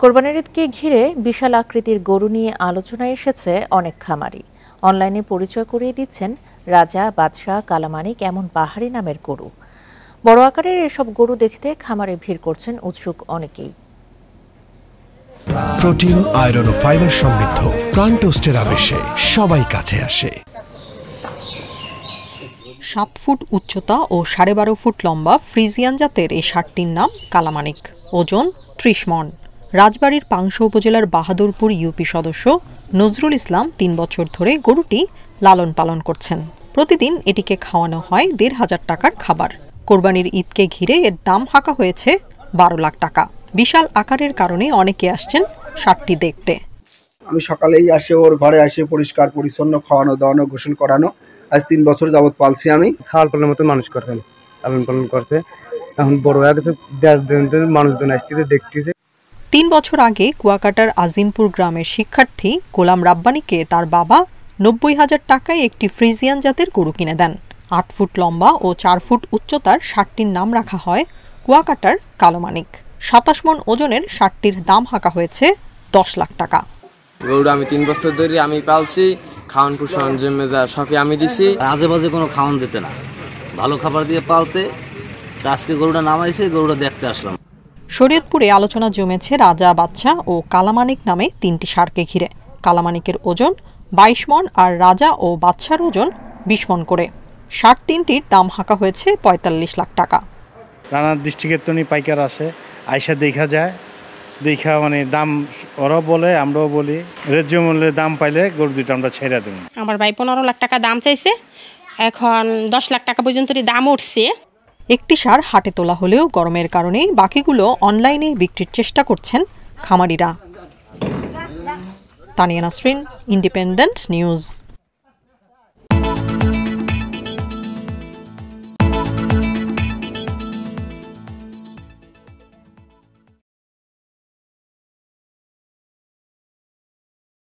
কোরবানির ঈদকে ঘিরে বিশাল আকৃতির গরু নিয়ে আলোচনায় এসেছে অনেক খামারি। অনলাইনে পরিচয় করিয়ে দিচ্ছেন রাজা, বাদশাহ, কালামানিক এমন পাহাড়ি নামের গরু। বড় আকারের এসব গরু দেখতে খামারে ভিড় করছেন উৎসুক অনেকেই। প্রোটিন, আয়রন ও ফাইবার সমৃদ্ধ প্রাণ টোস্টের আবেশে সবাই কাছে আসে। 7 ফুট উচ্চতা ও 12.5 ফুট লম্বা ফ্রিজিয়ান জাতের এই ষাঁড়টির নাম কালামানিক। ওজন 30 মণ। রাজবাড়ীর পাংশা উপজেলার বাহাদুরপুর ইউপি সদস্য নজরুল ইসলাম 3 বছর ধরে গরুটি লালন পালন করছেন। প্রতিদিন এটিকে খাওয়ানো হয় 1,500 টাকার খাবার। কোরবানির ঈদকে ঘিরে এর দাম হাঁকা হয়েছে 12 লাখ টাকা। বিশাল আকারের কারণে অনেকে আসছেন ষাঁড়টি দেখতে। আমি সকালেই আসে ওর ঘরে আসে পরিষ্কার পরিচ্ছন্ন খাওয়ানো দাওয়ানো গোসল করানো। আজ 3 বছর যাবত পালছি আমি। খাওয়ার পালনের মতো মানুষ করতেন, লালন পালন করতে। এখন বড় হয়ে গেছে, মানুষজন আসছে দেখতেছে। 3 বছর আগে কুয়াকাটার আজিমপুর গ্রামের শিক্ষার্থী গোলাম রাব্বানীকে তার বাবা 90,000 টাকায় একটি ফ্রিজিয়ান জাতের গরু কিনে দেন। 8 ফুট লম্বা ও 4 ফুট উচ্চতার ষাঁড়টির নাম রাখা হয় কুয়াকাটার কালোমানিক। 27 মণ ওজনের ষাঁড়টির দাম হাঁকা হয়েছে 10 লাখ টাকা। গরুটা আমি 3 বছর ধরে আমি পালছি। খাওয়ান পোষণ জমেজা সবই আমি দিছি। আজেবাজে কোনো খাওয়ান দিতে না, ভালো খাবার দিয়ে পালতে। আজকে গরুটা নামাইছে, গরুটা দেখতে আসলাম। শরীয়তপুরে আলোচনা জমেছে রাজা, বাদশাহ ও কালামানিক নামে 3টি ষাঁড়কে ঘিরে। কালামানিকের ওজন 22 মণ আর রাজা ও বাদশার ওজন 20 মণ করে। ষাঁড় 3টির দাম হাঁকা হয়েছে 45 লাখ টাকা। নানা ডিস্ট্রিক্টের তো পাইকার আসে, আইসা দেখা যায়, দেখা মানে দাম ওরাও বলে আমরাও বলি, ন্যায্য মূল্যে দাম পাইলে গরু দুটো আমরা ছেড়ে দেব। আমার ভাই 15 লাখ টাকা দাম চাইছে, এখন 10 লাখ টাকা পর্যন্ত দাম উঠছে। একটি ষাঁড় হাটে তোলা হলেও গরমের কারণে বাকিগুলো অনলাইনে বিক্রির চেষ্টা করছেন খামারিরা। Tania Nasrin, independent news.